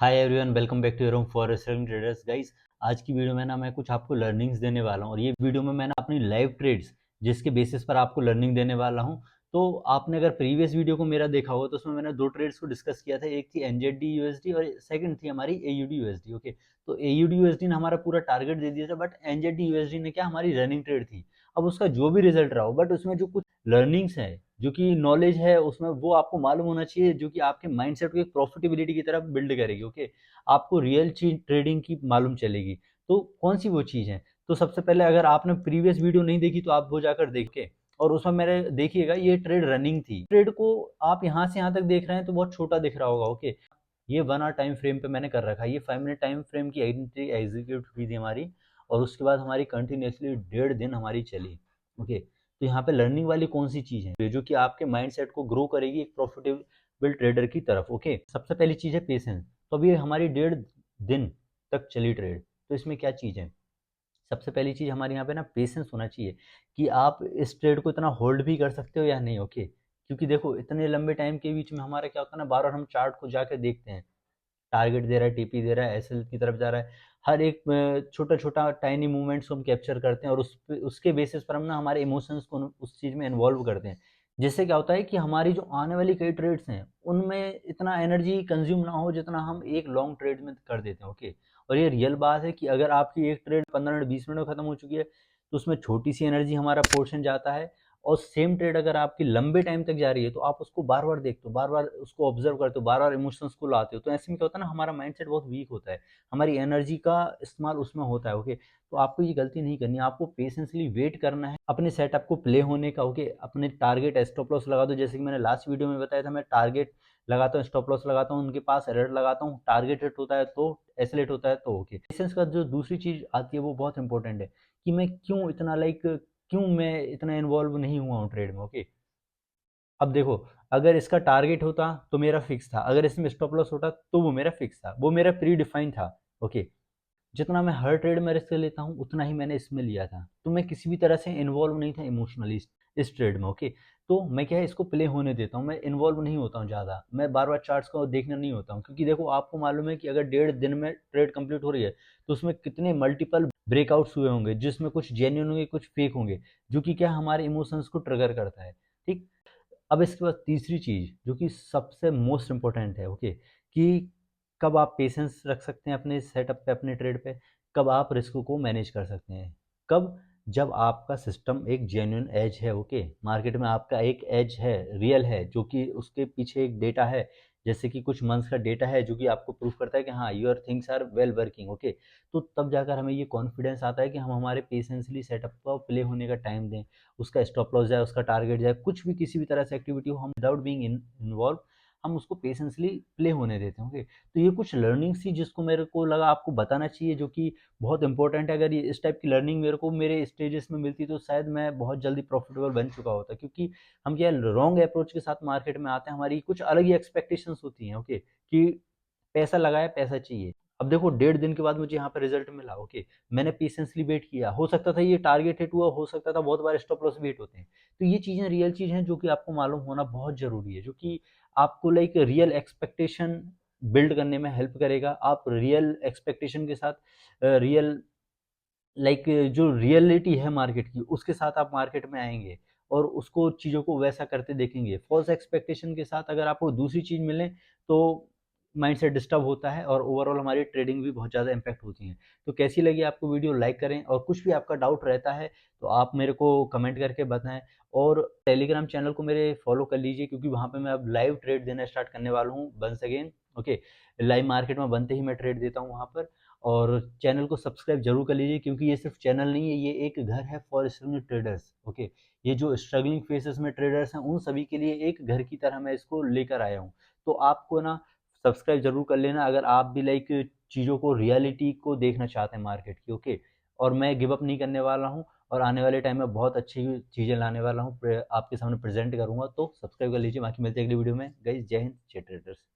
Hi everyone, welcome back to your home for traders guys. आज की video में ना मैं कुछ आपको लर्निंग्स देने वाला हूँ और ये वीडियो में मैं ना अपनी लाइव ट्रेड्स जिसके बेसिस पर आपको लर्निंग देने वाला हूँ। तो आपने अगर प्रीवियस वीडियो को मेरा देखा होगा तो उसमें मैंने दो ट्रेड्स को डिस्कस किया था। एक थी एनजेडी यूएसडी और सेकंड थी हमारी एयूडी यूएसडी। ओके, तो एयूडी यूएसडी ने हमारा पूरा टारगेट दे दिया था, बट एनजेडी यूएसडी ने क्या, हमारी रनिंग ट्रेड थी। अब उसका जो भी रिजल्ट रहा हो, बट उसमें जो कुछ लर्निंग्स है, जो कि नॉलेज है उसमें, वो आपको मालूम होना चाहिए, जो कि आपके माइंडसेट को एक प्रॉफिटेबिलिटी की तरफ बिल्ड करेगी। ओके, आपको रियल चीज ट्रेडिंग की मालूम चलेगी। तो कौन सी वो चीज़ है? तो सबसे पहले अगर आपने प्रीवियस वीडियो नहीं देखी तो आप वो जाकर देखें, और उसमें मेरे देखिएगा ये ट्रेड रनिंग थी। ट्रेड को आप यहाँ से यहाँ तक देख रहे हैं तो बहुत छोटा दिख रहा होगा। ओके, ये 1 आवर टाइम फ्रेम पे मैंने कर रखा है। ये 5 मिनट टाइम फ्रेम की एंट्री एग्जीक्यूट हुई थी हमारी, और उसके बाद हमारी कंटिन्यूसली 1.5 दिन हमारी चली। ओके, तो यहाँ पे लर्निंग वाली कौन सी चीज़ है जो कि आपके माइंड सेट को ग्रो करेगी एक प्रॉफिटेबल ट्रेडर की तरफ। ओके, सबसे पहली चीज़ है पेशेंस। तो अभी हमारी 1.5 दिन तक चली ट्रेड, तो इसमें क्या चीज़ है? सबसे पहली चीज़ हमारे यहाँ पे ना पेशेंस होना चाहिए कि आप इस ट्रेड को इतना होल्ड भी कर सकते हो या नहीं। ओके, क्योंकि देखो इतने लंबे टाइम के बीच में हमारा क्या होता है ना, बार बार हम चार्ट को जाके देखते हैं, टारगेट दे रहा है, टीपी दे रहा है, एसएल की तरफ जा रहा है। हर एक छोटा छोटा टाइनी मूवमेंट्स को हम कैप्चर करते हैं, और उसके बेसिस पर हम ना हमारे इमोशंस को उस चीज़ में इन्वॉल्व करते हैं। जिससे क्या होता है कि हमारी जो आने वाली कई ट्रेड्स हैं उनमें इतना एनर्जी कंज्यूम ना हो जितना हम एक लॉन्ग ट्रेड में कर देते हैं। ओके, और ये रियल बात है कि अगर आपकी एक ट्रेड 15 मिनट 20 मिनट में खत्म हो चुकी है तो उसमें छोटी सी एनर्जी हमारा पोर्शन जाता है। और सेम ट्रेड अगर आपकी लंबे टाइम तक जा रही है तो आप उसको बार बार देखते हो, बार बार उसको ऑब्जर्व करते हो, बार बार इमोशंस को लाते हो, तो ऐसे में क्या होता है ना, हमारा माइंडसेट बहुत वीक होता है, हमारी एनर्जी का इस्तेमाल उसमें होता है। ओके, तो आपको ये गलती नहीं करनी है, आपको पेशेंसली वेट करना है अपने सेटअप को प्ले होने का। ओके, अपने टारगेट स्टॉप लॉस लगा दो, जैसे कि मैंने लास्ट वीडियो में बताया था, मैं टारगेट लगाता हूँ, स्टॉप लॉस लगाता हूँ, उनके पास अलर्ट लगाता हूँ, टारगेट हिट होता है तो एसलेट होता है। तो ओके, पेशेंस का जो दूसरी चीज आती है वो बहुत इंपॉर्टेंट है कि मैं क्यों इतना क्यों मैं इतना इन्वॉल्व नहीं हुआ हूँ ट्रेड में। ओके, अब देखो, अगर इसका टारगेट होता तो मेरा फिक्स था, अगर इसमें स्टॉप लॉस होता तो वो मेरा फिक्स था, वो मेरा प्री डिफाइन था। ओके, जितना मैं हर ट्रेड में रिस्क लेता हूँ उतना ही मैंने इसमें लिया था, तो मैं किसी भी तरह से इन्वॉल्व नहीं था इमोशनली इस ट्रेड में। ओके, तो मैं क्या है, इसको प्ले होने देता हूँ, मैं इन्वॉल्व नहीं होता हूँ ज़्यादा, मैं बार बार चार्ट्स को देखना नहीं होता हूँ, क्योंकि देखो आपको मालूम है कि अगर 1.5 दिन में ट्रेड कंप्लीट हो रही है तो उसमें कितने मल्टीपल ब्रेकआउट्स हुए होंगे, जिसमें कुछ जेन्युइन होंगे, कुछ फेक होंगे, जो कि क्या हमारे इमोशंस को ट्रिगर करता है। ठीक, अब इसके बाद तीसरी चीज़ जो कि सबसे मोस्ट इम्पोर्टेंट है। ओके, कि कब आप पेशेंस रख सकते हैं अपने सेटअप पे, अपने ट्रेड पे, कब आप रिस्क को मैनेज कर सकते हैं, कब, जब आपका सिस्टम एक जेन्युइन एज है। ओके, मार्केट में आपका एक एज है, रियल है, जो कि उसके पीछे एक डेटा है, जैसे कि कुछ मंथ्स का डेटा है जो कि आपको प्रूफ करता है कि हाँ, your things are well working. Okay, तो तब जाकर हमें ये कॉन्फिडेंस आता है कि हम हमारे पेशेंसली सेटअप को प्ले होने का टाइम दें, उसका स्टॉप लॉस जाए, उसका टारगेट जाए, कुछ भी किसी भी तरह से एक्टिविटी हो, हम विदाउट बीइंग इन्वॉल्व हम उसको पेशेंसली प्ले होने देते हैं। ओके, तो ये कुछ लर्निंग थी जिसको मेरे को लगा आपको बताना चाहिए, जो कि बहुत इंपॉर्टेंट है। अगर ये इस टाइप की लर्निंग मेरे को मेरे स्टेजेस में मिलती तो शायद मैं बहुत जल्दी प्रॉफिटेबल बन चुका होता, क्योंकि हम क्या रॉन्ग अप्रोच के साथ मार्केट में आते हैं, हमारी कुछ अलग ही एक्सपेक्टेशंस होती हैं। ओके, कि पैसा लगाया, पैसा चाहिए। अब देखो 1.5 दिन के बाद मुझे यहाँ पे रिजल्ट मिला। ओके, मैंने पेशेंसली वेट किया, हो सकता था ये टारगेट हिट हुआ, हो सकता था बहुत बार स्टॉप लॉस भी हिट होते हैं। तो ये चीज़ें रियल चीज़ हैं जो कि आपको मालूम होना बहुत ज़रूरी है, जो कि आपको रियल एक्सपेक्टेशन बिल्ड करने में हेल्प करेगा। आप रियल एक्सपेक्टेशन के साथ रियल जो रियलिटी है मार्केट की, उसके साथ आप मार्केट में आएँगे और उसको चीज़ों को वैसा करते देखेंगे। फ़ॉल्स एक्सपेक्टेशन के साथ अगर आपको दूसरी चीज़ मिले तो माइंडसेट डिस्टर्ब होता है और ओवरऑल हमारी ट्रेडिंग भी बहुत ज़्यादा इम्पैक्ट होती है। तो कैसी लगी आपको वीडियो, लाइक करें, और कुछ भी आपका डाउट रहता है तो आप मेरे को कमेंट करके बताएँ, और टेलीग्राम चैनल को मेरे फॉलो कर लीजिए, क्योंकि वहाँ पे मैं अब लाइव ट्रेड देना स्टार्ट करने वाला हूँ once again. Okay, live market में बनते ही मैं ट्रेड देता हूँ वहाँ पर। और चैनल को सब्सक्राइब जरूर कर लीजिए, क्योंकि ये सिर्फ चैनल नहीं है, ये एक घर है फॉर स्ट्रगलिंग ट्रेडर्स। ओके, ये जो स्ट्रगलिंग फेसेस में ट्रेडर्स हैं उन सभी के लिए एक घर की तरह मैं इसको लेकर आया हूँ। तो आपको ना सब्सक्राइब जरूर कर लेना अगर आप भी चीज़ों को, रियलिटी को देखना चाहते हैं मार्केट की। ओके, और मैं गिव अप नहीं करने वाला हूँ, और आने वाले टाइम में बहुत अच्छी चीज़ें लाने वाला हूँ, आपके सामने प्रेजेंट करूँगा। तो सब्सक्राइब कर लीजिए। बाकी मिलते हैं अगली वीडियो में। गाइस, जय हिंद, जय ट्रेडर्स।